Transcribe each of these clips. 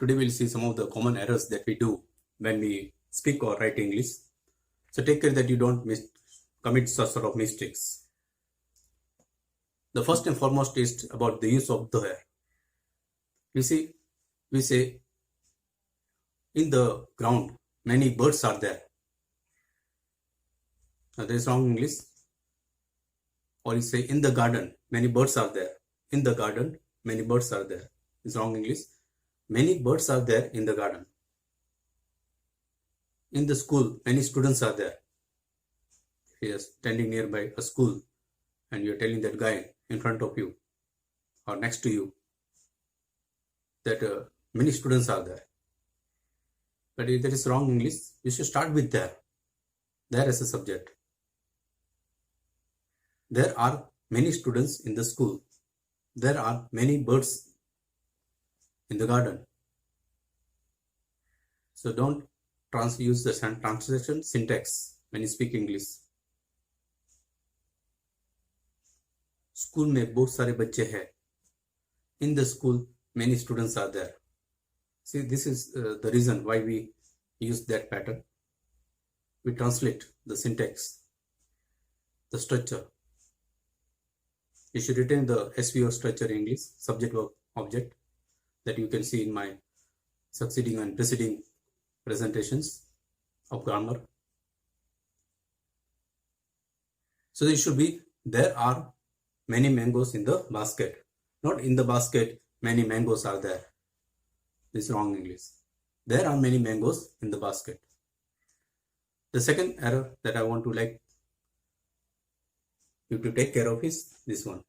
Today we'll see some of the common errors that we do when we speak or write English. So take care that you don't commit such sort of mistakes. The first and foremost is about the use of there. You see, we say in the ground many birds are there. Now there is wrong English. Or you say in the garden many birds are there. In the garden many birds are there. It's wrong English. Many birds are there in the garden. In the school, many students are there. If you are standing nearby a school and you are telling that guy in front of you or next to you that many students are there. But if that is wrong English, you should start with there. There as a subject. There are many students in the school. There are many birds in the garden. So don't use the translation syntax when you speak English. School में बहुत सारे बच्चे हैं. In the school, many students are there. See, this is the reason why we use that pattern. We translate the syntax, the structure. You should retain the SVO structure in English, subject, verb, object, that you can see in my succeeding and preceding presentations of grammar. So it should be, there are many mangoes in the basket. Not in the basket, many mangoes are there. This is wrong English. There are many mangoes in the basket. The second error that I want to like you to take care of is this one.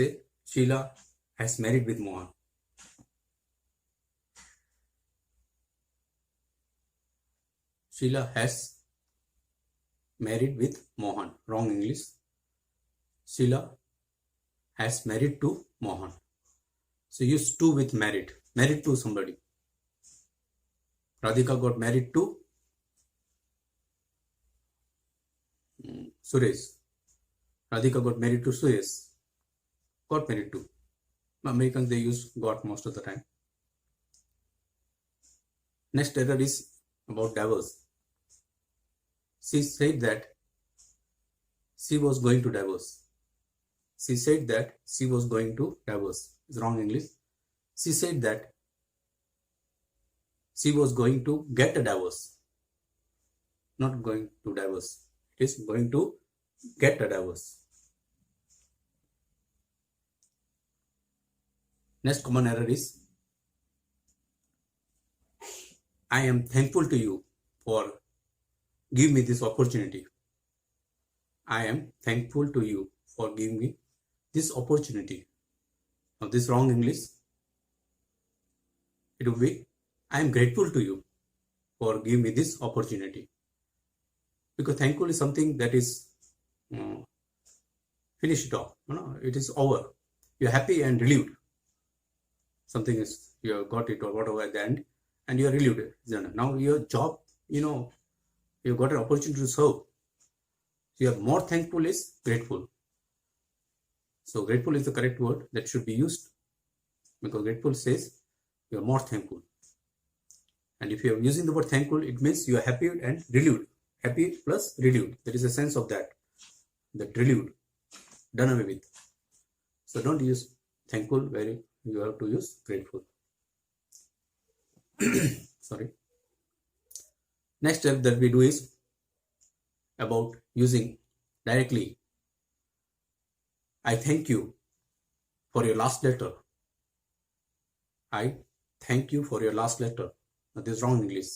Say Sheila has married with Mohan. Sheila has married with Mohan. Wrong English. Sheila has married to Mohan. So use to with married. Married to somebody. Radhika got married to Suresh. Radhika got married to Suresh. Got married to. Americans, they use got most of the time. Next error is about divorce. She said that she was going to divorce. She said that she was going to divorce. It's wrong English. She said that she was going to get a divorce. Not going to divorce. It is going to get a divorce. Next common error is, I am thankful to you for giving me this opportunity. I am thankful to you for giving me this opportunity. Now this wrong English. It would be, I am grateful to you for giving me this opportunity. Because thankful is something that is finished off. It is over. You are happy and relieved. Something is, you have got it or whatever at the end, and you are relieved. Now your job, you got an opportunity to serve. You are more thankful is grateful. So grateful is the correct word that should be used, because grateful says you are more thankful. And if you are using the word thankful, it means you are happy and relieved. Happy plus relieved. There is a sense of that. That relieved. Done away with. So don't use thankful where you have to use grateful. Sorry. Next step that we do is about using directly. I thank you for your last letter. I thank you for your last letter. Now this is wrong English.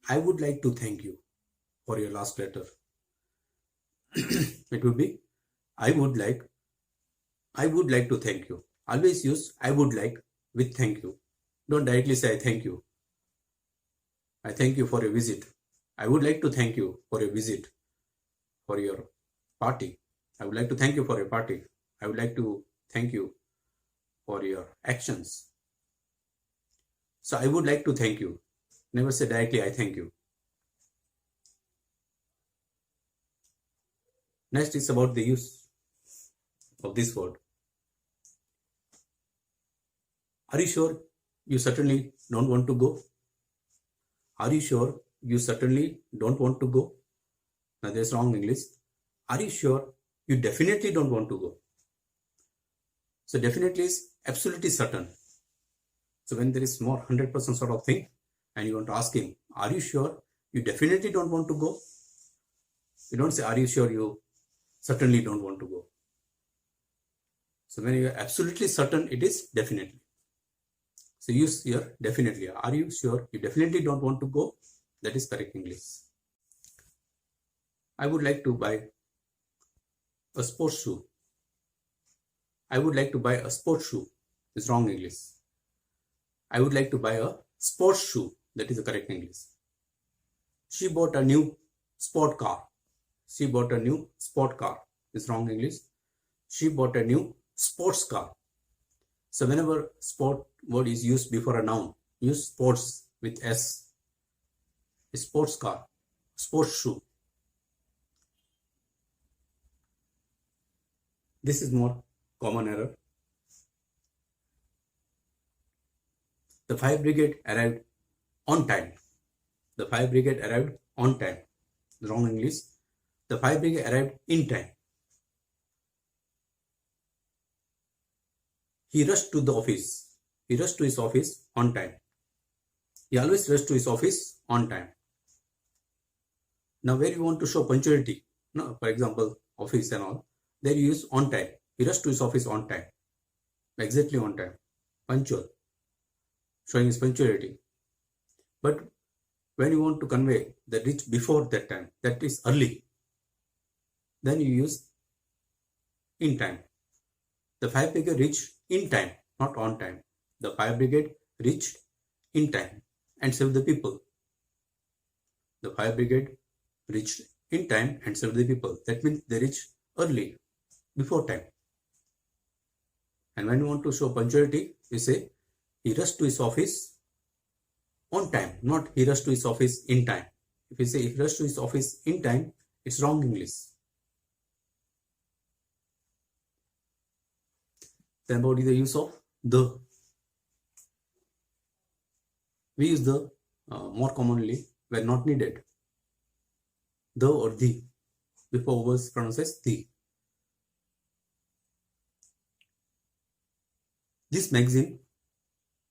I would like to thank you for your last letter. It would be, I would like to thank you. Always use I would like with thank you. Don't directly say I thank you. I thank you for your visit. I would like to thank you for your visit, for your party. I would like to thank you for your party. I would like to thank you for your actions. So I would like to thank you. Never say directly, I thank you. Next is about the use of this word. Are you sure you certainly don't want to go? Are you sure you certainly don't want to go? Now there's wrong English. Are you sure you definitely don't want to go? So definitely is absolutely certain. So when there is more 100% sort of thing and you want to ask him, are you sure you definitely don't want to go? You don't say, are you sure you certainly don't want to go? So when you are absolutely certain, it is definitely. So use here definitely. Are you sure you definitely don't want to go? That is correct English. I would like to buy a sports shoe. I would like to buy a sports shoe. It's wrong English. I would like to buy a sports shoe. That is the correct English. She bought a new sport car. She bought a new sport car. It's wrong English. She bought a new sports car. So whenever sport word is used before a noun, use sports with S. A sports car, sports shoe. This is more common error. The fire brigade arrived on time. The fire brigade arrived on time. Wrong English. The fire brigade arrived in time. He rushed to the office. He rushed to his office on time. He always rushed to his office on time. Now where you want to show punctuality, no, for example, office and all, there you use on time. He rushed to his office on time. Exactly on time. Punctual. Showing his punctuality. But when you want to convey the reach before that time, that is early, then you use in time. The fire brigade reached in time, not on time. The fire brigade reached in time and saved the people. The fire brigade reached in time and saved the people. That means they reached early, before time. And when you want to show punctuality, you say he rushed to his office on time, not he rushed to his office in time. If you say he rushed to his office in time, it's wrong English. Then about the use of the. We use the more commonly when not needed. The or the. Before was pronounced as the. This magazine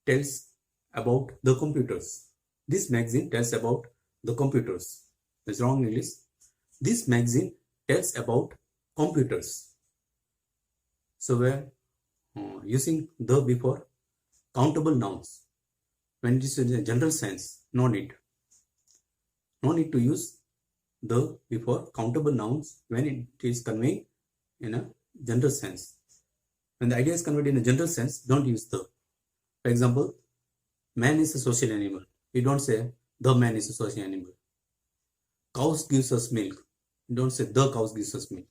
tells about the computers. This magazine tells about the computers. That's wrong English. This magazine tells about computers. So we're using the before countable nouns. When it is in a general sense, no need. No need to use the before countable nouns when it is conveying in a general sense. When the idea is conveyed in a general sense, don't use the. For example, man is a social animal. You don't say the man is a social animal. Cows gives us milk. You don't say the cows gives us milk.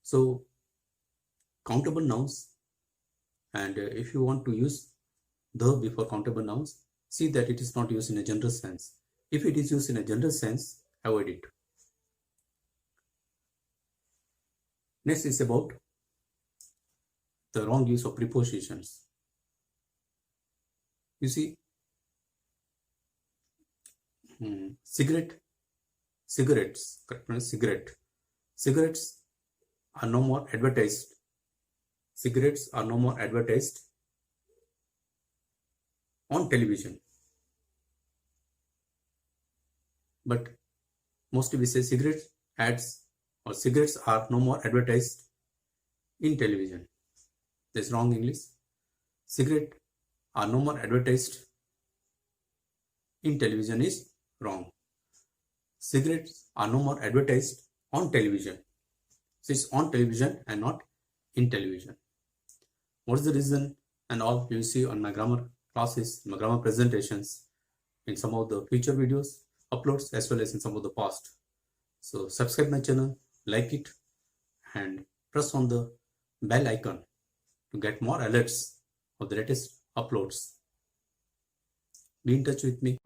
So countable nouns, and if you want to use the before countable nouns, see that it is not used in a general sense. If it is used in a general sense, avoid it. Next is about the wrong use of prepositions. You see, cigarettes, correct pronounce cigarette. Cigarettes are no more advertised. Cigarettes are no more advertised on television. But mostly we say cigarette ads or cigarettes are no more advertised in television. That's wrong English. Cigarettes are no more advertised in television is wrong. Cigarettes are no more advertised on television. So it's on television and not in television. What is the reason and all you see on my grammar classes, my grammar presentations, in some of the future videos uploads as well as in some of the past. So subscribe my channel, like it, and press on the bell icon to get more alerts of the latest uploads. Be in touch with me.